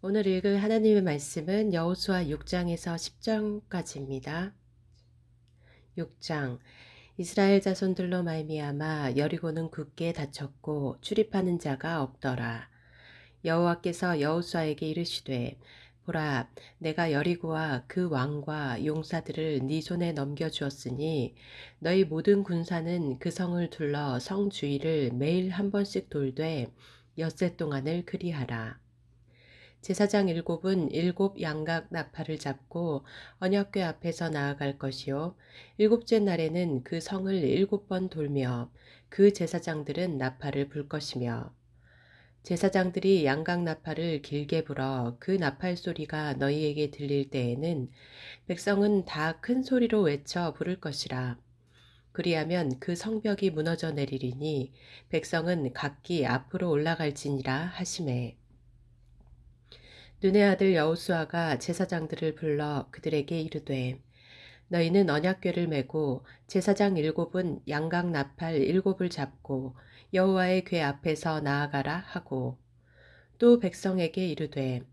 오늘 읽을 하나님의 말씀은 여호수아 6장에서 10장까지입니다. 6장 이스라엘 자손들로 말미암아 여리고는 굳게 닫혔고 출입하는 자가 없더라. 여호와께서 여호수아에게 이르시되 보라 내가 여리고와 그 왕과 용사들을 네 손에 넘겨주었으니 너희 모든 군사는 그 성을 둘러 성 주위를 매일 한 번씩 돌되 엿새 동안을 그리하라. 제사장 일곱은 일곱 양각 나팔을 잡고 언약궤 앞에서 나아갈 것이요 일곱째 날에는 그 성을 일곱 번 돌며 그 제사장들은 나팔을 불 것이며 제사장들이 양각 나팔을 길게 불어 그 나팔 소리가 너희에게 들릴 때에는 백성은 다 큰 소리로 외쳐 부를 것이라. 그리하면 그 성벽이 무너져 내리리니 백성은 각기 앞으로 올라갈지니라 하시매. 눈의 아들 여호수아가 제사장들을 불러 그들에게 이르되 너희는 언약궤를 메고 제사장 일곱은 양각 나팔 일곱을 잡고 여호와의 궤 앞에서 나아가라 하고 또 백성에게 이르되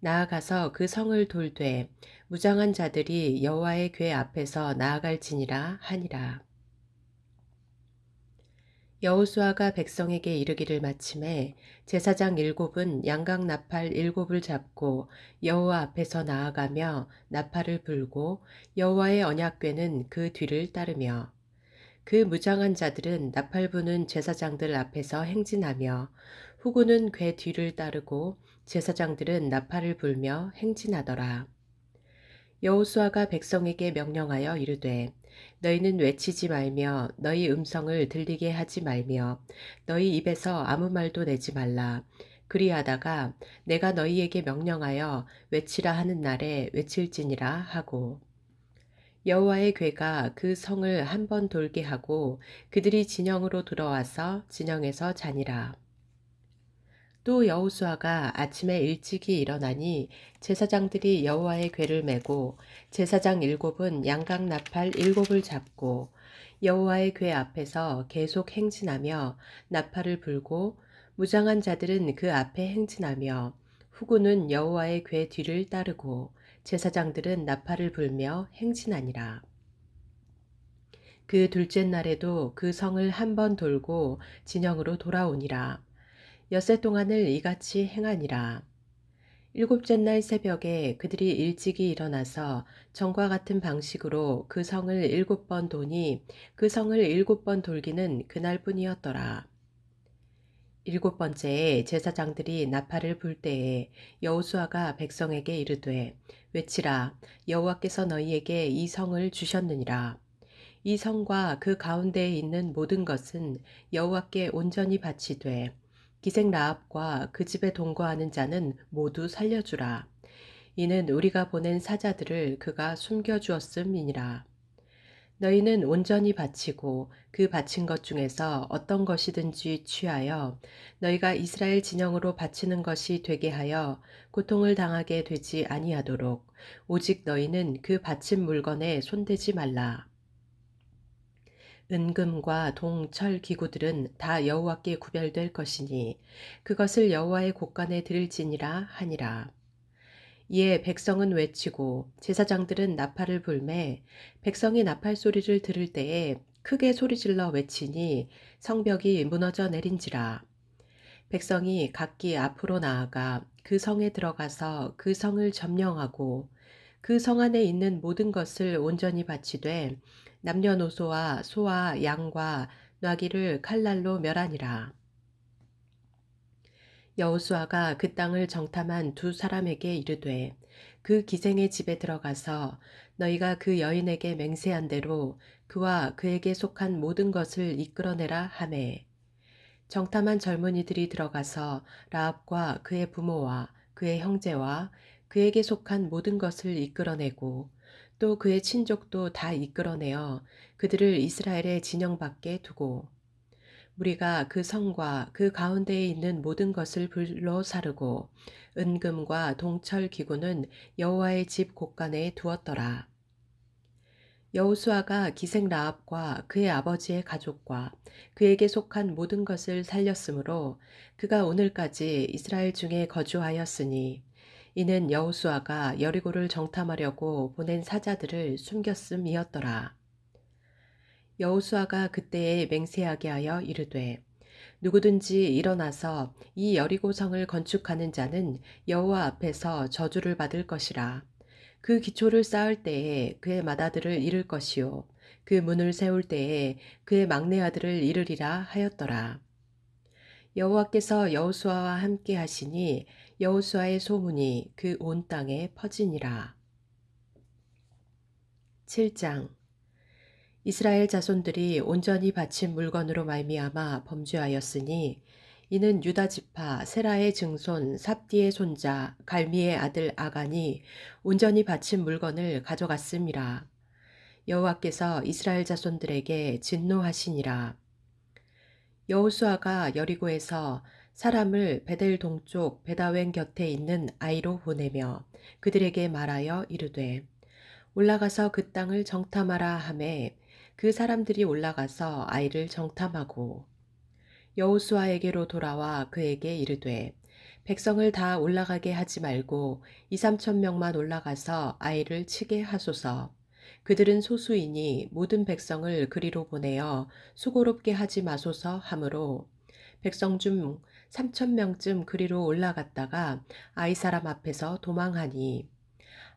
나아가서 그 성을 돌되 무장한 자들이 여호와의 궤 앞에서 나아갈지니라 하니라. 여호수아가 백성에게 이르기를 마침에 제사장 일곱은 양각 나팔 일곱을 잡고 여호와 앞에서 나아가며 나팔을 불고 여호와의 언약궤는 그 뒤를 따르며 그 무장한 자들은 나팔 부는 제사장들 앞에서 행진하며 후구는 궤 뒤를 따르고 제사장들은 나팔을 불며 행진하더라. 여호수아가 백성에게 명령하여 이르되 너희는 외치지 말며 너희 음성을 들리게 하지 말며 너희 입에서 아무 말도 내지 말라. 그리하다가 내가 너희에게 명령하여 외치라 하는 날에 외칠지니라 하고 여호와의 궤가 그 성을 한 번 돌게 하고 그들이 진영으로 들어와서 진영에서 자니라. 또 여호수아가 아침에 일찍이 일어나니 제사장들이 여호와의 궤를 메고 제사장 일곱은 양각 나팔 일곱을 잡고 여호와의 궤 앞에서 계속 행진하며 나팔을 불고 무장한 자들은 그 앞에 행진하며 후구는 여호와의 궤 뒤를 따르고 제사장들은 나팔을 불며 행진하니라. 그 둘째 날에도 그 성을 한 번 돌고 진영으로 돌아오니라. 엿새 동안을 이같이 행하니라. 일곱째 날 새벽에 그들이 일찍이 일어나서 전과 같은 방식으로 그 성을 일곱 번 도니 그 성을 일곱 번 돌기는 그날뿐이었더라. 일곱 번째에 제사장들이 나팔을 불 때에 여호수아가 백성에게 이르되 외치라 여호와께서 너희에게 이 성을 주셨느니라. 이 성과 그 가운데에 있는 모든 것은 여호와께 온전히 바치되 기생 라합과 그 집에 동거하는 자는 모두 살려주라. 이는 우리가 보낸 사자들을 그가 숨겨주었음이니라. 너희는 온전히 바치고 그 바친 것 중에서 어떤 것이든지 취하여 너희가 이스라엘 진영으로 바치는 것이 되게 하여 고통을 당하게 되지 아니하도록 오직 너희는 그 바친 물건에 손대지 말라. 은금과 동, 철 기구들은 다 여호와께 구별될 것이니 그것을 여호와의 곳간에 드릴지니라 하니라. 이에 백성은 외치고 제사장들은 나팔을 불매 백성이 나팔 소리를 들을 때에 크게 소리질러 외치니 성벽이 무너져 내린지라. 백성이 각기 앞으로 나아가 그 성에 들어가서 그 성을 점령하고 그 성 안에 있는 모든 것을 온전히 바치되 남녀노소와 소와 양과 나귀를 칼날로 멸하니라. 여호수아가 그 땅을 정탐한 두 사람에게 이르되 그 기생의 집에 들어가서 너희가 그 여인에게 맹세한 대로 그와 그에게 속한 모든 것을 이끌어내라 하매 정탐한 젊은이들이 들어가서 라합과 그의 부모와 그의 형제와 그에게 속한 모든 것을 이끌어내고 또 그의 친족도 다 이끌어내어 그들을 이스라엘의 진영 밖에 두고 우리가 그 성과 그 가운데에 있는 모든 것을 불로 사르고 은금과 동철 기구는 여호와의 집 곳간에 두었더라. 여호수아가 기생 라합과 그의 아버지의 가족과 그에게 속한 모든 것을 살렸으므로 그가 오늘까지 이스라엘 중에 거주하였으니 이는 여호수아가 여리고를 정탐하려고 보낸 사자들을 숨겼음이었더라. 여호수아가 그때에 맹세하게 하여 이르되 누구든지 일어나서 이 여리고성을 건축하는 자는 여호와 앞에서 저주를 받을 것이라. 그 기초를 쌓을 때에 그의 맏아들을 잃을 것이요 그 문을 세울 때에 그의 막내 아들을 잃으리라 하였더라. 여호와께서 여호수아와 함께 하시니 여호수아의 소문이 그 온 땅에 퍼지니라. 7장. 이스라엘 자손들이 온전히 바친 물건으로 말미암아 범죄하였으니 이는 유다 지파 세라의 증손 삽디의 손자 갈미의 아들 아간이 온전히 바친 물건을 가져갔음이라. 여호와께서 이스라엘 자손들에게 진노하시니라. 여호수아가 여리고에서 사람을 베델 동쪽 베다웬 곁에 있는 아이로 보내며 그들에게 말하여 이르되 올라가서 그 땅을 정탐하라 하매 그 사람들이 올라가서 아이를 정탐하고 여호수아에게로 돌아와 그에게 이르되 백성을 다 올라가게 하지 말고 2~3천 명만 올라가서 아이를 치게 하소서. 그들은 소수이니 모든 백성을 그리로 보내어 수고롭게 하지 마소서 하므로 백성 중 3천 명쯤 그리로 올라갔다가 아이 사람 앞에서 도망하니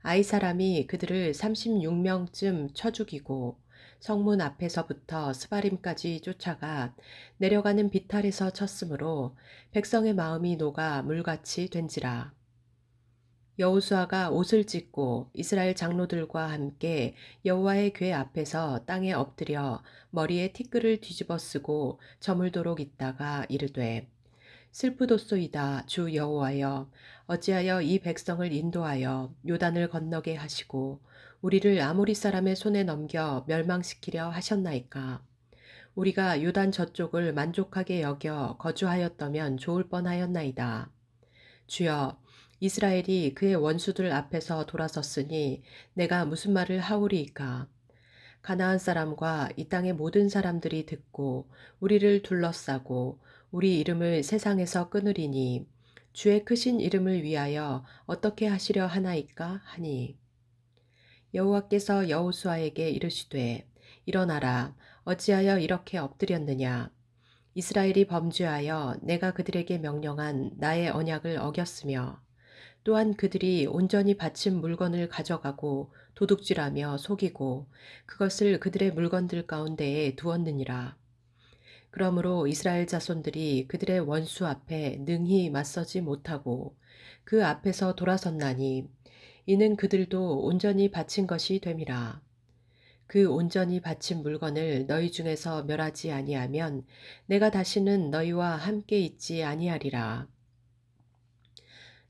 아이 사람이 그들을 36명쯤 쳐 죽이고 성문 앞에서부터 스바림까지 쫓아가 내려가는 비탈에서 쳤으므로 백성의 마음이 녹아 물같이 된지라. 여호수아가 옷을 찢고 이스라엘 장로들과 함께 여호와의 궤 앞에서 땅에 엎드려 머리에 티끌을 뒤집어 쓰고 저물도록 있다가 이르되 슬프도소이다 주 여호와여 어찌하여 이 백성을 인도하여 요단을 건너게 하시고 우리를 아모리 사람의 손에 넘겨 멸망시키려 하셨나이까. 우리가 요단 저쪽을 만족하게 여겨 거주하였다면 좋을 뻔하였나이다. 주여 이스라엘이 그의 원수들 앞에서 돌아섰으니 내가 무슨 말을 하오리이까. 가나안 사람과 이 땅의 모든 사람들이 듣고 우리를 둘러싸고 우리 이름을 세상에서 끊으리니 주의 크신 이름을 위하여 어떻게 하시려 하나이까 하니 여호와께서 여호수아에게 이르시되 일어나라 어찌하여 이렇게 엎드렸느냐 이스라엘이 범죄하여 내가 그들에게 명령한 나의 언약을 어겼으며 또한 그들이 온전히 바친 물건을 가져가고 도둑질하며 속이고 그것을 그들의 물건들 가운데에 두었느니라. 그러므로 이스라엘 자손들이 그들의 원수 앞에 능히 맞서지 못하고 그 앞에서 돌아섰나니 이는 그들도 온전히 바친 것이 됨이라. 그 온전히 바친 물건을 너희 중에서 멸하지 아니하면 내가 다시는 너희와 함께 있지 아니하리라.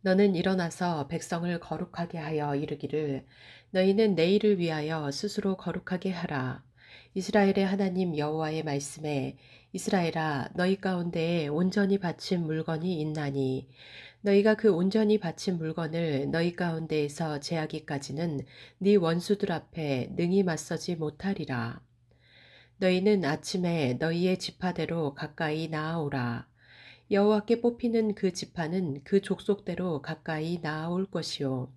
너는 일어나서 백성을 거룩하게 하여 이르기를 너희는 내일을 위하여 스스로 거룩하게 하라. 이스라엘의 하나님 여호와의 말씀에 이스라엘아 너희 가운데에 온전히 바친 물건이 있나니 너희가 그 온전히 바친 물건을 너희 가운데에서 제하기까지는 네 원수들 앞에 능히 맞서지 못하리라. 너희는 아침에 너희의 지파대로 가까이 나아오라. 여호와께 뽑히는 그 지파는 그 족속대로 가까이 나아올 것이요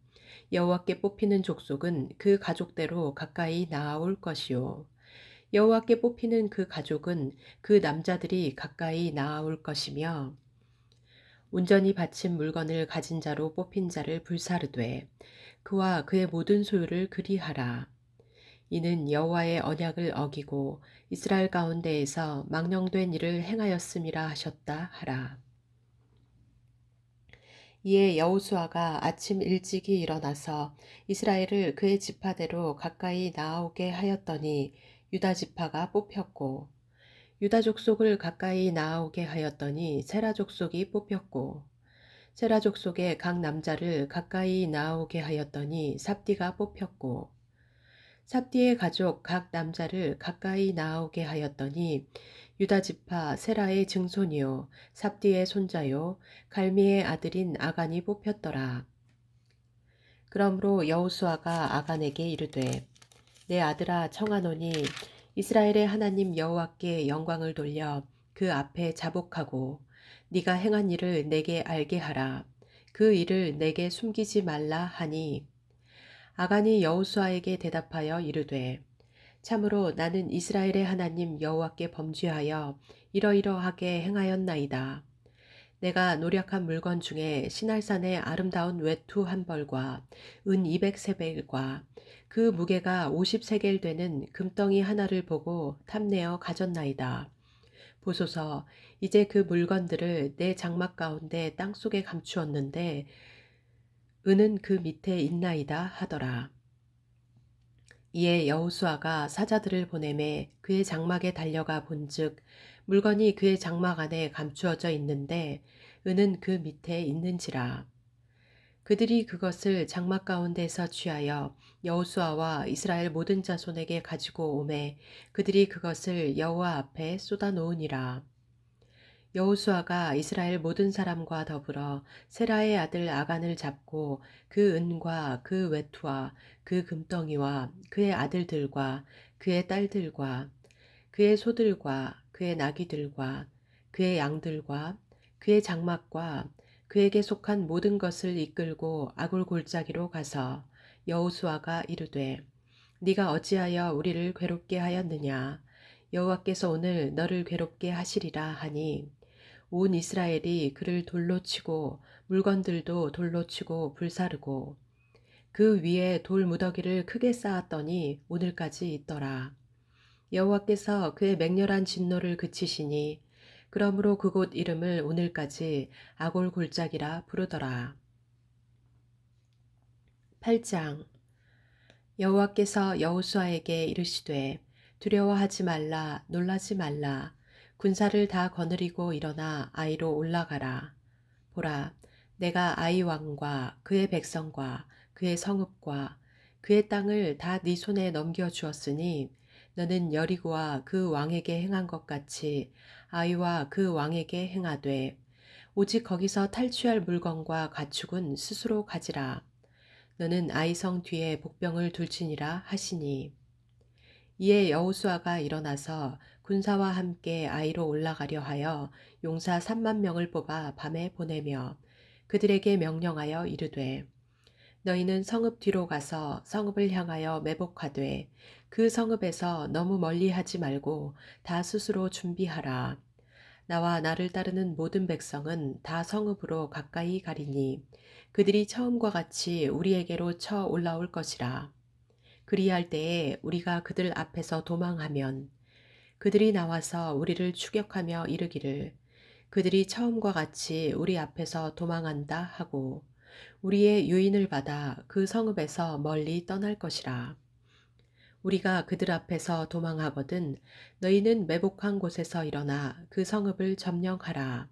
여호와께 뽑히는 족속은 그 가족대로 가까이 나아올 것이요 여호와께 뽑히는 그 가족은 그 남자들이 가까이 나아올 것이며 온전히 바친 물건을 가진 자로 뽑힌 자를 불사르되 그와 그의 모든 소유를 그리하라. 이는 여호와의 언약을 어기고 이스라엘 가운데에서 망령된 일을 행하였음이라 하셨다 하라. 이에 여호수아가 아침 일찍이 일어나서 이스라엘을 그의 지파대로 가까이 나아오게 하였더니 유다 지파가 뽑혔고 유다 족속을 가까이 나아오게 하였더니 세라 족속이 뽑혔고 세라 족속의 각 남자를 가까이 나아오게 하였더니 삽디가 뽑혔고 삽디의 가족 각 남자를 가까이 나아오게 하였더니 유다 지파 세라의 증손이요 삽디의 손자요 갈미의 아들인 아간이 뽑혔더라. 그러므로 여호수아가 아간에게 이르되 내 아들아 청하노니 이스라엘의 하나님 여호와께 영광을 돌려 그 앞에 자복하고 네가 행한 일을 내게 알게 하라. 그 일을 내게 숨기지 말라 하니 아간이 여호수아에게 대답하여 이르되 참으로 나는 이스라엘의 하나님 여호와께 범죄하여 이러이러하게 행하였나이다. 내가 노력한 물건 중에 시날산의 아름다운 외투 한 벌과 은 200세겔과 그 무게가 50세겔 되는 금덩이 하나를 보고 탐내어 가졌나이다. 보소서, 이제 그 물건들을 내 장막 가운데 땅속에 감추었는데 은은 그 밑에 있나이다 하더라. 이에 여호수아가 사자들을 보내매 그의 장막에 달려가 본즉 물건이 그의 장막 안에 감추어져 있는데 은은 그 밑에 있는지라. 그들이 그것을 장막 가운데서 취하여 여호수아와 이스라엘 모든 자손에게 가지고 오매 그들이 그것을 여호와 앞에 쏟아 놓으니라. 여호수아가 이스라엘 모든 사람과 더불어 세라의 아들 아간을 잡고 그 은과 그 외투와 그 금덩이와 그의 아들들과 그의 딸들과 그의 소들과 그의 나귀들과 그의 양들과 그의 장막과 그에게 속한 모든 것을 이끌고 아굴 골짜기로 가서 여호수아가 이르되 네가 어찌하여 우리를 괴롭게 하였느냐 여호와께서 오늘 너를 괴롭게 하시리라 하니 온 이스라엘이 그를 돌로 치고 물건들도 돌로 치고 불사르고 그 위에 돌 무더기를 크게 쌓았더니 오늘까지 있더라. 여호와께서 그의 맹렬한 진노를 그치시니 그러므로 그곳 이름을 오늘까지 아골 골짜기라 부르더라. 8장 여호와께서 여호수아에게 이르시되 두려워하지 말라 놀라지 말라 군사를 다 거느리고 일어나 아이로 올라가라. 보라 내가 아이 왕과 그의 백성과 그의 성읍과 그의 땅을 다 네 손에 넘겨 주었으니 너는 여리고와 그 왕에게 행한 것 같이 아이와 그 왕에게 행하되 오직 거기서 탈취할 물건과 가축은 스스로 가지라. 너는 아이성 뒤에 복병을 둘지니라 하시니 이에 여호수아가 일어나서 군사와 함께 아이로 올라가려 하여 용사 3만 명을 뽑아 밤에 보내며 그들에게 명령하여 이르되 너희는 성읍 뒤로 가서 성읍을 향하여 매복하되 그 성읍에서 너무 멀리 하지 말고 다 스스로 준비하라. 나와 나를 따르는 모든 백성은 다 성읍으로 가까이 가리니 그들이 처음과 같이 우리에게로 쳐 올라올 것이라. 그리할 때에 우리가 그들 앞에서 도망하면 그들이 나와서 우리를 추격하며 이르기를 그들이 처음과 같이 우리 앞에서 도망한다 하고 우리의 유인을 받아 그 성읍에서 멀리 떠날 것이라. 우리가 그들 앞에서 도망하거든 너희는 매복한 곳에서 일어나 그 성읍을 점령하라.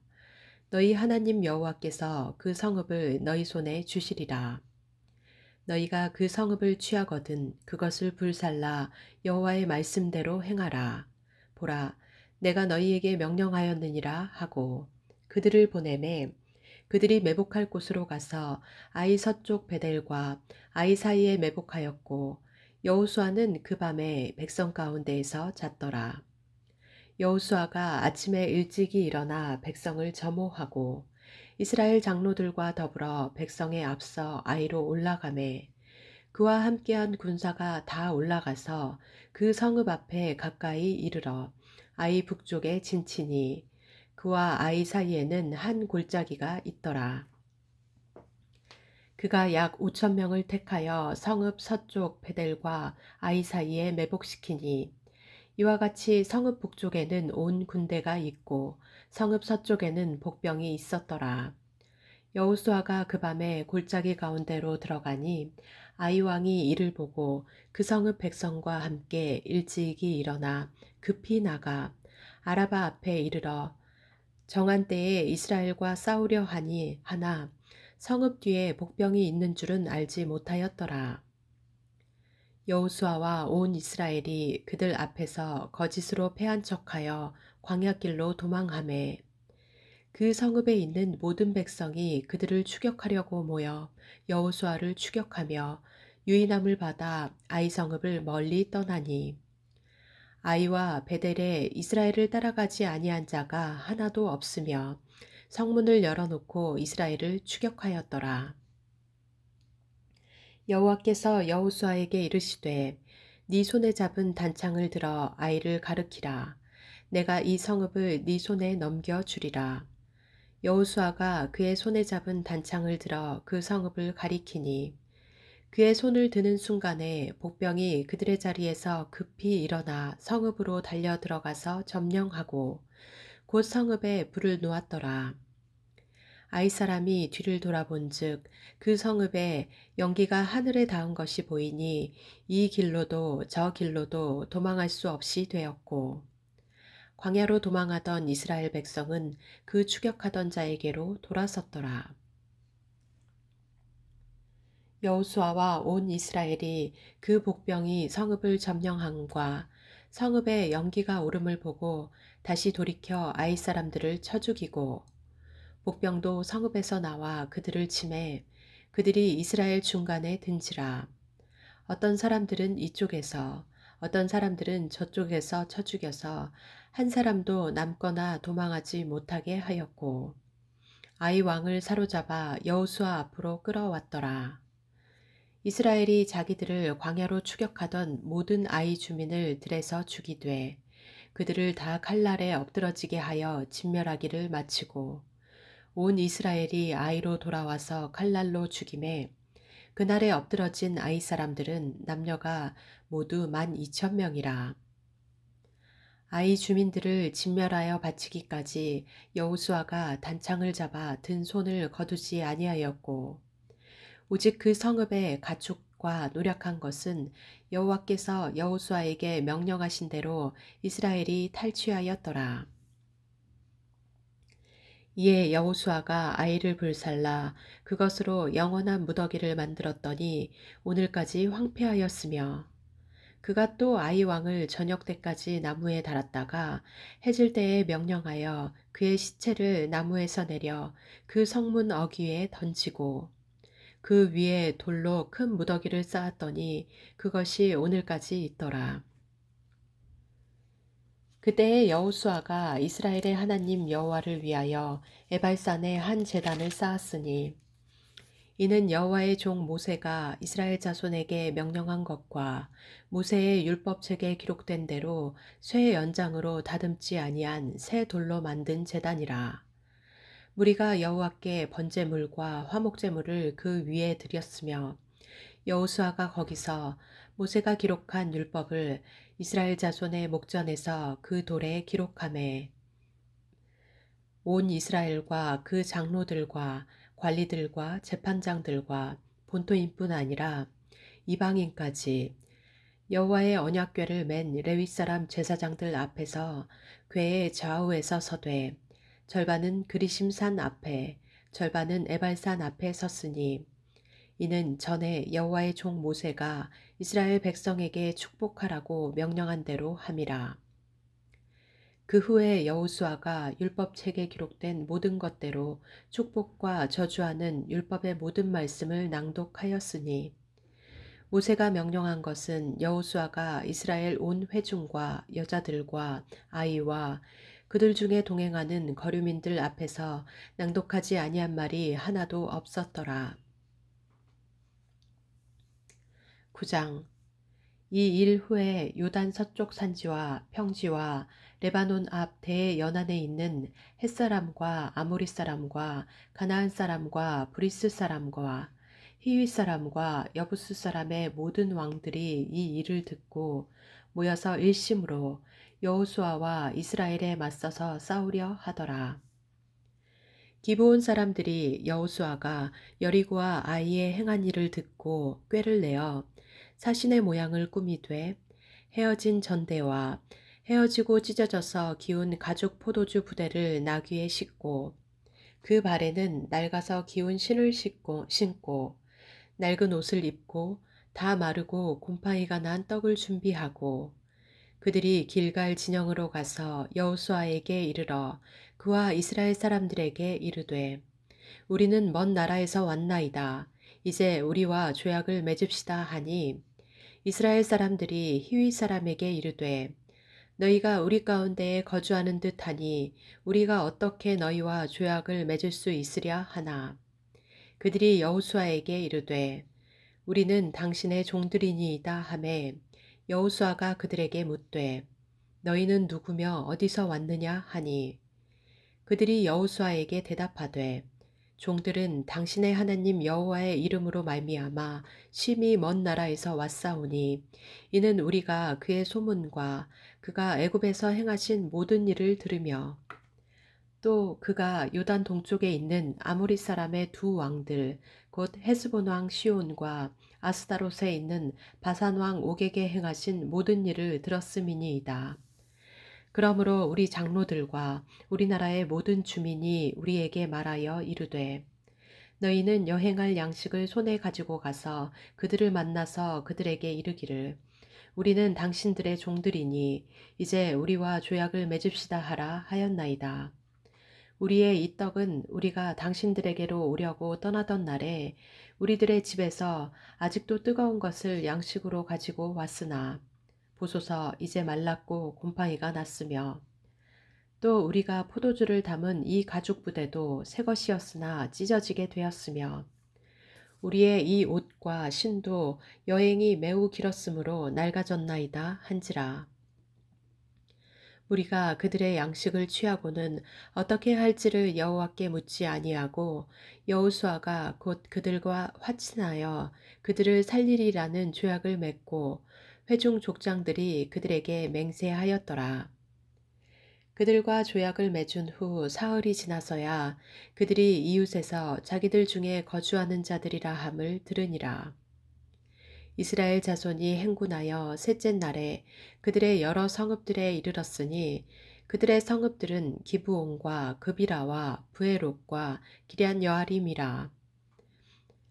너희 하나님 여호와께서 그 성읍을 너희 손에 주시리라. 너희가 그 성읍을 취하거든 그것을 불살라 여호와의 말씀대로 행하라. 보라, 내가 너희에게 명령하였느니라 하고 그들을 보내매 그들이 매복할 곳으로 가서 아이 서쪽 베델과 아이 사이에 매복하였고 여호수아는 그 밤에 백성 가운데에서 잤더라. 여호수아가 아침에 일찍이 일어나 백성을 점호하고 이스라엘 장로들과 더불어 백성에 앞서 아이로 올라가매 그와 함께한 군사가 다 올라가서 그 성읍 앞에 가까이 이르러 아이 북쪽에 진치니 그와 아이 사이에는 한 골짜기가 있더라. 그가 약 5천 명을 택하여 성읍 서쪽 베델과 아이 사이에 매복시키니 이와 같이 성읍 북쪽에는 온 군대가 있고 성읍 서쪽에는 복병이 있었더라. 여호수아가 그 밤에 골짜기 가운데로 들어가니 아이 왕이 이를 보고 그 성읍 백성과 함께 일찍이 일어나 급히 나가 아라바 앞에 이르러 정한 때에 이스라엘과 싸우려 하니 하나 성읍 뒤에 복병이 있는 줄은 알지 못하였더라. 여호수아와 온 이스라엘이 그들 앞에서 거짓으로 패한 척하여 광야길로 도망하매 그 성읍에 있는 모든 백성이 그들을 추격하려고 모여 여호수아를 추격하며 유인함을 받아 아이 성읍을 멀리 떠나니 아이와 베델에 이스라엘을 따라가지 아니한 자가 하나도 없으며 성문을 열어놓고 이스라엘을 추격하였더라. 여호와께서 여호수아에게 이르시되 네 손에 잡은 단창을 들어 아이를 가르키라. 내가 이 성읍을 네 손에 넘겨 주리라. 여호수아가 그의 손에 잡은 단창을 들어 그 성읍을 가리키니 그의 손을 드는 순간에 복병이 그들의 자리에서 급히 일어나 성읍으로 달려 들어가서 점령하고 곧 성읍에 불을 놓았더라. 아이 사람이 뒤를 돌아본즉 그 성읍에 연기가 하늘에 닿은 것이 보이니 이 길로도 저 길로도 도망할 수 없이 되었고 광야로 도망하던 이스라엘 백성은 그 추격하던 자에게로 돌아섰더라. 여호수아와 온 이스라엘이 그 복병이 성읍을 점령함과 성읍에 연기가 오름을 보고 다시 돌이켜 아이 사람들을 쳐 죽이고 복병도 성읍에서 나와 그들을 치매 그들이 이스라엘 중간에 든지라. 어떤 사람들은 이쪽에서 어떤 사람들은 저쪽에서 쳐 죽여서 한 사람도 남거나 도망하지 못하게 하였고 아이 왕을 사로잡아 여호수아 앞으로 끌어왔더라. 이스라엘이 자기들을 광야로 추격하던 모든 아이 주민을 들에서 죽이되 그들을 다 칼날에 엎드러지게 하여 진멸하기를 마치고 온 이스라엘이 아이로 돌아와서 칼날로 죽임에 그날에 엎드러진 아이 사람들은 남녀가 모두 12,000명이라. 아이 주민들을 진멸하여 바치기까지 여호수아가 단창을 잡아 든 손을 거두지 아니하였고 오직 그 성읍의 가축과 노력한 것은 여호와께서 여호수아에게 명령하신 대로 이스라엘이 탈취하였더라. 이에 여호수아가 아이를 불살라 그것으로 영원한 무더기를 만들었더니 오늘까지 황폐하였으며 그가 또 아이 왕을 저녁 때까지 나무에 달았다가 해질 때에 명령하여 그의 시체를 나무에서 내려 그 성문 어귀에 던지고 그 위에 돌로 큰 무더기를 쌓았더니 그것이 오늘까지 있더라. 그때에 여호수아가 이스라엘의 하나님 여호와를 위하여 에발산에 한 제단을 쌓았으니 이는 여호와의 종 모세가 이스라엘 자손에게 명령한 것과 모세의 율법책에 기록된 대로 쇠 연장으로 다듬지 아니한 새 돌로 만든 제단이라. 무리가 여호와께 번제물과 화목제물을 그 위에 드렸으며 여호수아가 거기서 모세가 기록한 율법을 이스라엘 자손의 목전에서 그 돌에 기록하매 온 이스라엘과 그 장로들과 관리들과 재판장들과 본토인뿐 아니라 이방인까지 여호와의 언약궤를 맨 레위 사람 제사장들 앞에서 궤의 좌우에서 서되 절반은 그리심산 앞에 절반은 에발산 앞에 섰으니 이는 전에 여호와의 종 모세가 이스라엘 백성에게 축복하라고 명령한 대로 함이라. 그 후에 여호수아가 율법책에 기록된 모든 것대로 축복과 저주하는 율법의 모든 말씀을 낭독하였으니 모세가 명령한 것은 여호수아가 이스라엘 온 회중과 여자들과 아이와 그들 중에 동행하는 거류민들 앞에서 낭독하지 아니한 말이 하나도 없었더라. 9장 이 일 후에 요단 서쪽 산지와 평지와 레바논 앞 대연안에 있는 햇사람과 아모리 사람과 가나안 사람과 브리스 사람과 히윗 사람과 여부스 사람의 모든 왕들이 이 일을 듣고 모여서 일심으로 여호수아와 이스라엘에 맞서서 싸우려 하더라. 기브온 사람들이 여호수아가 여리고와 아이의 행한 일을 듣고 꾀를 내어 사신의 모양을 꾸미되 헤어진 전대와 헤어지고 찢어져서 기운 가죽 포도주 부대를 나귀에 싣고 그 발에는 낡아서 기운 신을 신고 낡은 옷을 입고 다 마르고 곰팡이가 난 떡을 준비하고 그들이 길갈 진영으로 가서 여호수아에게 이르러 그와 이스라엘 사람들에게 이르되 우리는 먼 나라에서 왔나이다. 이제 우리와 조약을 맺읍시다 하니 이스라엘 사람들이 히위 사람에게 이르되 너희가 우리 가운데에 거주하는 듯하니 우리가 어떻게 너희와 조약을 맺을 수 있으랴 하나. 그들이 여호수아에게 이르되 우리는 당신의 종들이니이다 하매 여호수아가 그들에게 묻되 너희는 누구며 어디서 왔느냐 하니 그들이 여호수아에게 대답하되 종들은 당신의 하나님 여호와의 이름으로 말미암아 심히 먼 나라에서 왔사오니 이는 우리가 그의 소문과 그가 애굽에서 행하신 모든 일을 들으며 또 그가 요단 동쪽에 있는 아모리 사람의 두 왕들 곧 헤스본 왕 시온과 아스다롯에 있는 바산 왕 옥에게 행하신 모든 일을 들었음이니이다. 그러므로 우리 장로들과 우리나라의 모든 주민이 우리에게 말하여 이르되 너희는 여행할 양식을 손에 가지고 가서 그들을 만나서 그들에게 이르기를 우리는 당신들의 종들이니 이제 우리와 조약을 맺읍시다 하라 하였나이다. 우리의 이 떡은 우리가 당신들에게로 오려고 떠나던 날에 우리들의 집에서 아직도 뜨거운 것을 양식으로 가지고 왔으나 보소서 이제 말랐고 곰팡이가 났으며 또 우리가 포도주를 담은 이 가죽 부대도 새 것이었으나 찢어지게 되었으며 우리의 이 옷과 신도 여행이 매우 길었으므로 낡아졌나이다 한지라. 우리가 그들의 양식을 취하고는 어떻게 할지를 여호와께 묻지 아니하고 여호수아가 곧 그들과 화친하여 그들을 살리리라는 조약을 맺고 회중 족장들이 그들에게 맹세하였더라. 그들과 조약을 맺은 후 사흘이 지나서야 그들이 이웃에서 자기들 중에 거주하는 자들이라 함을 들으니라. 이스라엘 자손이 행군하여 셋째 날에 그들의 여러 성읍들에 이르렀으니 그들의 성읍들은 기브온과 그비라와 부에롯과 기럇 여아림이라.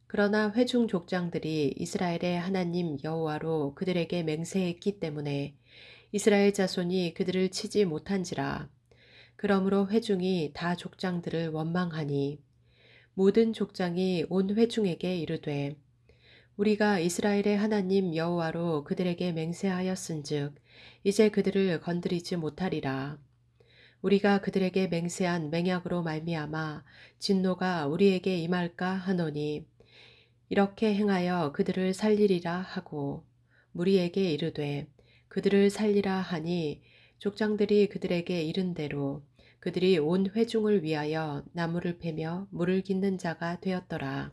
그러나 회중 족장들이 이스라엘의 하나님 여호와로 그들에게 맹세했기 때문에 이스라엘 자손이 그들을 치지 못한지라. 그러므로 회중이 다 족장들을 원망하니 모든 족장이 온 회중에게 이르되 우리가 이스라엘의 하나님 여호와로 그들에게 맹세하였은즉 이제 그들을 건드리지 못하리라. 우리가 그들에게 맹세한 맹약으로 말미암아 진노가 우리에게 임할까 하노니 이렇게 행하여 그들을 살리리라 하고 무리에게 이르되 그들을 살리라 하니 족장들이 그들에게 이른 대로 그들이 온 회중을 위하여 나무를 패며 물을 깃는 자가 되었더라.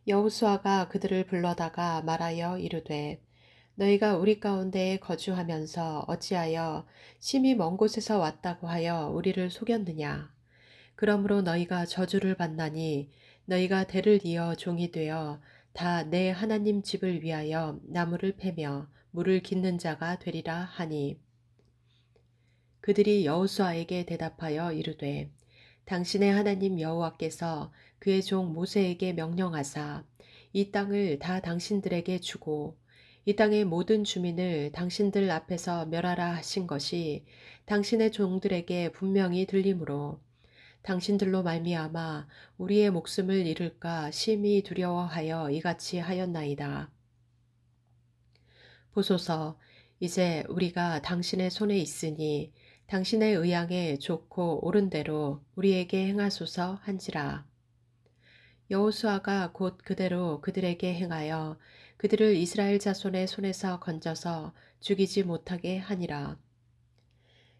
여호수아가 그들을 불러다가 말하여 이르되 너희가 우리 가운데에 거주하면서 어찌하여 심히 먼 곳에서 왔다고 하여 우리를 속였느냐. 그러므로 너희가 저주를 받나니 너희가 대를 이어 종이 되어 다 내 하나님 집을 위하여 나무를 패며 물을 깃는 자가 되리라 하니 그들이 여호수아에게 대답하여 이르되 당신의 하나님 여호와께서 그의 종 모세에게 명령하사 이 땅을 다 당신들에게 주고 이 땅의 모든 주민을 당신들 앞에서 멸하라 하신 것이 당신의 종들에게 분명히 들리므로 당신들로 말미암아 우리의 목숨을 잃을까 심히 두려워하여 이같이 하였나이다. 보소서 이제 우리가 당신의 손에 있으니 당신의 의향에 좋고 옳은 대로 우리에게 행하소서 한지라. 여호수아가 곧 그대로 그들에게 행하여 그들을 이스라엘 자손의 손에서 건져서 죽이지 못하게 하니라.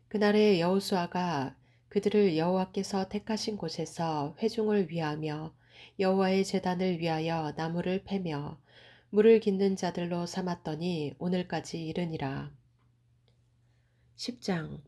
그날에 여호수아가 그들을 여호와께서 택하신 곳에서 회중을 위하며 여호와의 제단을 위하여 나무를 패며 물을 깃는 자들로 삼았더니 오늘까지 이르니라. 10장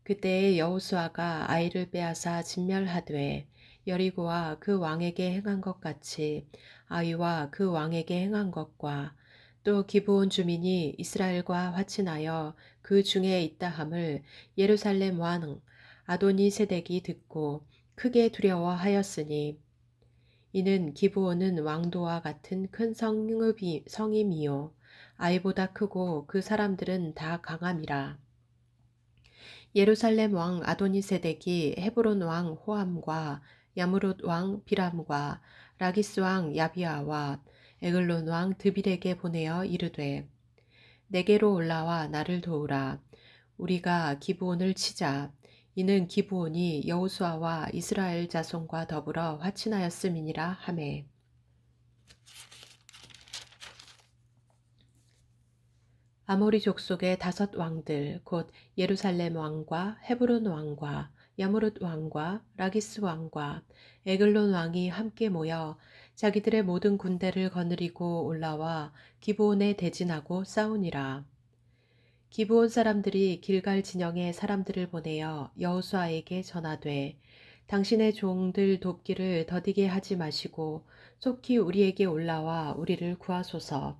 그때에 여호수아가 아이를 빼앗아 진멸하되 여리고와 그 왕에게 행한 것 같이 아이와 그 왕에게 행한 것과 또 기브온 주민이 이스라엘과 화친하여 그 중에 있다함을 예루살렘 왕 아도니 세덱이 듣고 크게 두려워하였으니 이는 기브온은 왕도와 같은 큰 성임이요 아이보다 크고 그 사람들은 다 강함이라. 예루살렘 왕 아도니세덱이 헤브론 왕 호함과 야무롯 왕 비람과 라기스 왕 야비아와 에글론 왕 드빌에게 보내어 이르되 내게로 올라와 나를 도우라. 우리가 기브온을 치자. 이는 기브온이 여호수아와 이스라엘 자손과 더불어 화친하였음이니라 하매. 아모리 족속의 5 왕들 곧 예루살렘 왕과 헤브론 왕과 야무룻 왕과 라기스 왕과 에글론 왕이 함께 모여 자기들의 모든 군대를 거느리고 올라와 기브온에 대진하고 싸우니라. 기브온 사람들이 길갈 진영에 사람들을 보내어 여호수아에게 전하되 당신의 종들 돕기를 더디게 하지 마시고 속히 우리에게 올라와 우리를 구하소서.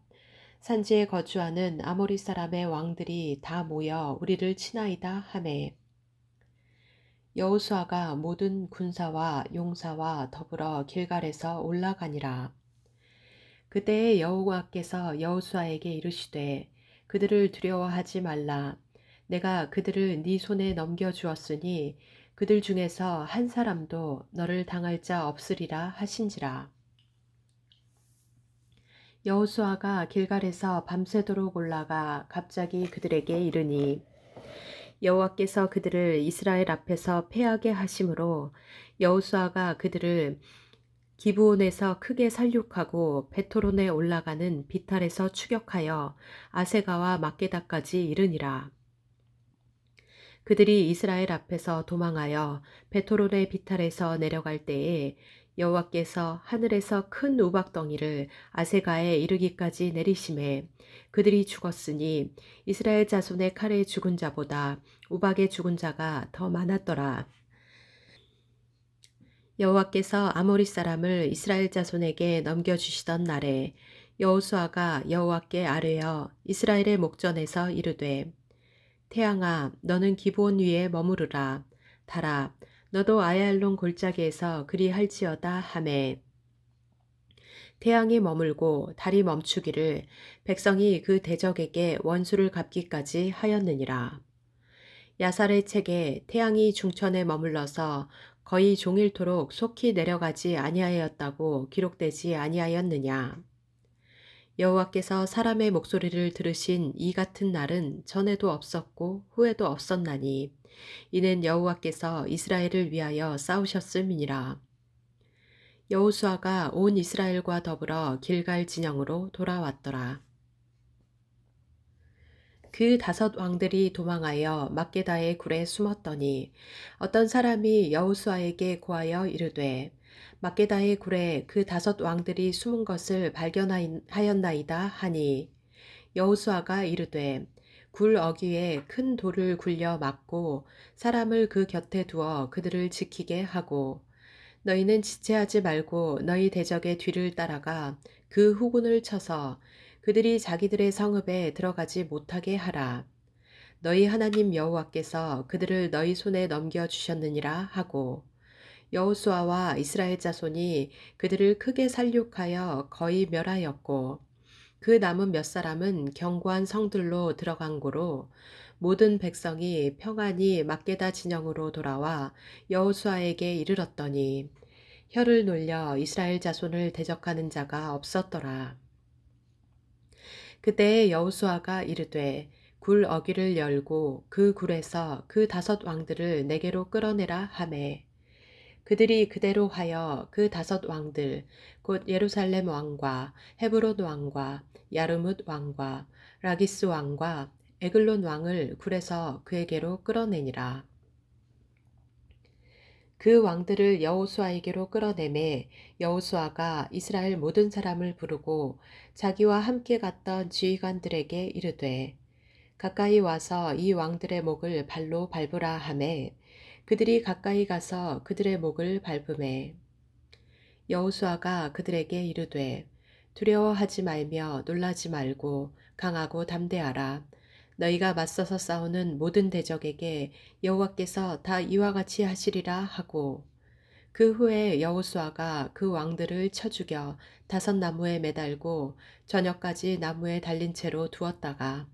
산지에 거주하는 아모리 사람의 왕들이 다 모여 우리를 치나이다 하매. 여호수아가 모든 군사와 용사와 더불어 길갈에서 올라가니라. 그때에 여호와께서 여호수아에게 이르시되 그들을 두려워하지 말라. 내가 그들을 네 손에 넘겨 주었으니 그들 중에서 한 사람도 너를 당할 자 없으리라 하신지라. 여호수아가 길갈에서 밤새도록 올라가 갑자기 그들에게 이르니 여호와께서 그들을 이스라엘 앞에서 패하게 하심으로 여호수아가 그들을 기브온에서 크게 살육하고 베토론에 올라가는 비탈에서 추격하여 아세가와 막게다까지 이르니라. 그들이 이스라엘 앞에서 도망하여 베토론의 비탈에서 내려갈 때에 여호와께서 하늘에서 큰 우박덩이를 아세가에 이르기까지 내리심에 그들이 죽었으니 이스라엘 자손의 칼에 죽은 자보다 우박에 죽은 자가 더 많았더라. 여호와께서 아모리 사람을 이스라엘 자손에게 넘겨주시던 날에 여호수아가 여호와께 아뢰어 이스라엘의 목전에서 이르되 태양아 너는 기브온 위에 머무르라. 달아 너도 아얄론 골짜기에서 그리할지어다 하매. 태양이 머물고 달이 멈추기를 백성이 그 대적에게 원수를 갚기까지 하였느니라. 야살의 책에 태양이 중천에 머물러서 거의 종일토록 속히 내려가지 아니하였다고 기록되지 아니하였느냐. 여호와께서 사람의 목소리를 들으신 이 같은 날은 전에도 없었고 후에도 없었나니 이는 여호와께서 이스라엘을 위하여 싸우셨음이니라. 여호수아가 온 이스라엘과 더불어 길갈 진영으로 돌아왔더라. 그 5 왕들이 도망하여 막게다의 굴에 숨었더니 어떤 사람이 여호수아에게 고하여 이르되 막게다의 굴에 그 5 왕들이 숨은 것을 발견하였나이다 하니 여호수아가 이르되 굴 어귀에 큰 돌을 굴려 막고 사람을 그 곁에 두어 그들을 지키게 하고 너희는 지체하지 말고 너희 대적의 뒤를 따라가 그 후군을 쳐서 그들이 자기들의 성읍에 들어가지 못하게 하라. 너희 하나님 여호와께서 그들을 너희 손에 넘겨 주셨느니라 하고 여호수아와 이스라엘 자손이 그들을 크게 살육하여 거의 멸하였고 그 남은 몇 사람은 견고한 성들로 들어간 고로 모든 백성이 평안히 막게다 진영으로 돌아와 여호수아에게 이르렀더니 혀를 놀려 이스라엘 자손을 대적하는 자가 없었더라. 그때에 여호수아가 이르되 굴 어귀를 열고 그 굴에서 그 5 왕들을 내게로 끌어내라 하매 그들이 그대로 하여 그 5 왕들 곧 예루살렘 왕과 헤브론 왕과 야르뭇 왕과 라기스 왕과 에글론 왕을 굴에서 그에게로 끌어내니라. 그 왕들을 여호수아에게로 끌어내매 여호수아가 이스라엘 모든 사람을 부르고 자기와 함께 갔던 지휘관들에게 이르되 가까이 와서 이 왕들의 목을 발로 밟으라 하매 그들이 가까이 가서 그들의 목을 밟음에 여호수아가 그들에게 이르되 두려워하지 말며 놀라지 말고 강하고 담대하라. 너희가 맞서서 싸우는 모든 대적에게 여호와께서 다 이와 같이 하시리라 하고 그 후에 여호수아가 그 왕들을 쳐 죽여 5 나무에 매달고 저녁까지 나무에 달린 채로 두었다가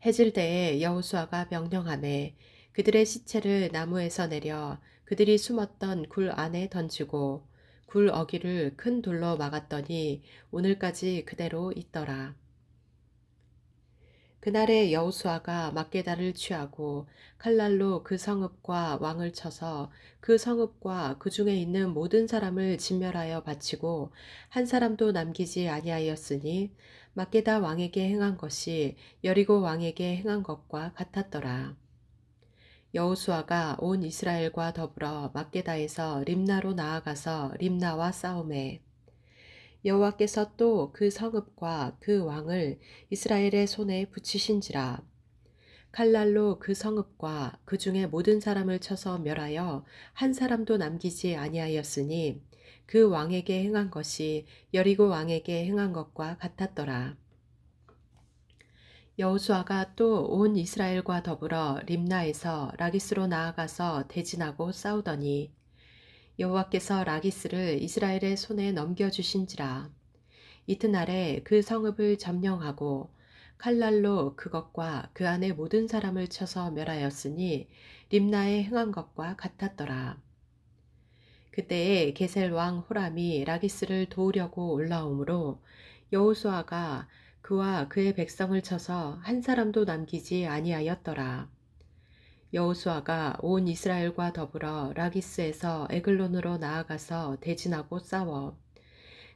해질 때에 여호수아가 명령하매 그들의 시체를 나무에서 내려 그들이 숨었던 굴 안에 던지고 굴 어귀를 큰 돌로 막았더니 오늘까지 그대로 있더라. 그날에 여호수아가 막게다를 취하고 칼날로 그 성읍과 왕을 쳐서 그 성읍과 그 중에 있는 모든 사람을 진멸하여 바치고 한 사람도 남기지 아니하였으니 막게다 왕에게 행한 것이 여리고 왕에게 행한 것과 같았더라. 여호수아가 온 이스라엘과 더불어 막게다에서 림나로 나아가서 림나와 싸우매 여호와께서 또 그 성읍과 그 왕을 이스라엘의 손에 붙이신지라. 칼날로 그 성읍과 그 중에 모든 사람을 쳐서 멸하여 한 사람도 남기지 아니하였으니 그 왕에게 행한 것이 여리고 왕에게 행한 것과 같았더라. 여호수아가 또 온 이스라엘과 더불어 림나에서 라기스로 나아가서 대진하고 싸우더니 여호와께서 라기스를 이스라엘의 손에 넘겨주신지라. 이튿날에 그 성읍을 점령하고 칼날로 그것과 그 안에 모든 사람을 쳐서 멸하였으니 림나에 행한 것과 같았더라. 그때에 게셀 왕 호람이 라기스를 도우려고 올라오므로 여호수아가 그와 그의 백성을 쳐서 한 사람도 남기지 아니하였더라. 여호수아가 온 이스라엘과 더불어 라기스에서 에글론으로 나아가서 대진하고 싸워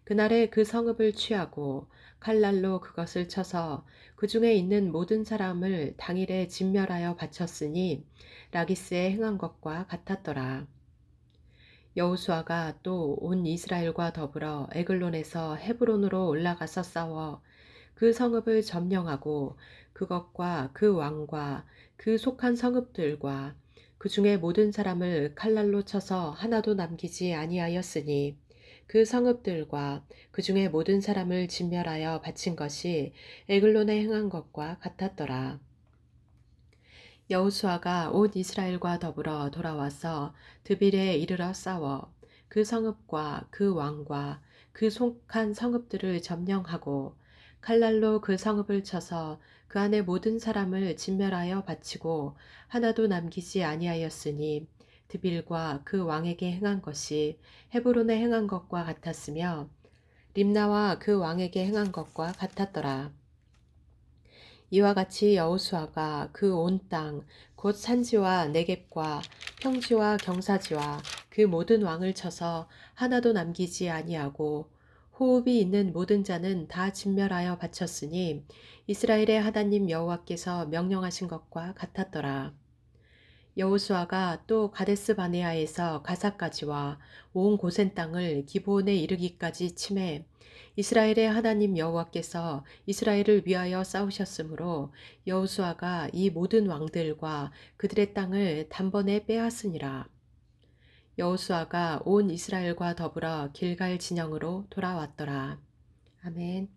그날에 그 성읍을 취하고 칼날로 그것을 쳐서 그 중에 있는 모든 사람을 당일에 진멸하여 바쳤으니 라기스에 행한 것과 같았더라. 여호수아가 또 온 이스라엘과 더불어 에글론에서 헤브론으로 올라가서 싸워 그 성읍을 점령하고 그것과 그 왕과 그 속한 성읍들과 그 중에 모든 사람을 칼날로 쳐서 하나도 남기지 아니하였으니 그 성읍들과 그 중에 모든 사람을 진멸하여 바친 것이 에글론에 행한 것과 같았더라. 여호수아가 온 이스라엘과 더불어 돌아와서 드빌에 이르러 싸워 그 성읍과 그 왕과 그 속한 성읍들을 점령하고 칼날로 그 성읍을 쳐서 그 안에 모든 사람을 진멸하여 바치고 하나도 남기지 아니하였으니 드빌과 그 왕에게 행한 것이 헤브론에 행한 것과 같았으며 림나와 그 왕에게 행한 것과 같았더라. 이와 같이 여호수아가 그 온 땅 곧 산지와 네겝과 평지와 경사지와 그 모든 왕을 쳐서 하나도 남기지 아니하고 호흡이 있는 모든 자는 다 진멸하여 바쳤으니 이스라엘의 하나님 여호와께서 명령하신 것과 같았더라. 여호수아가 또 가데스 바네아에서 가사까지와 온 고센 땅을 기브온에 이르기까지 치매 이스라엘의 하나님 여호와께서 이스라엘을 위하여 싸우셨으므로 여호수아가 이 모든 왕들과 그들의 땅을 단번에 빼앗으니라. 여호수아가 온 이스라엘과 더불어 길갈 진영으로 돌아왔더라. 아멘.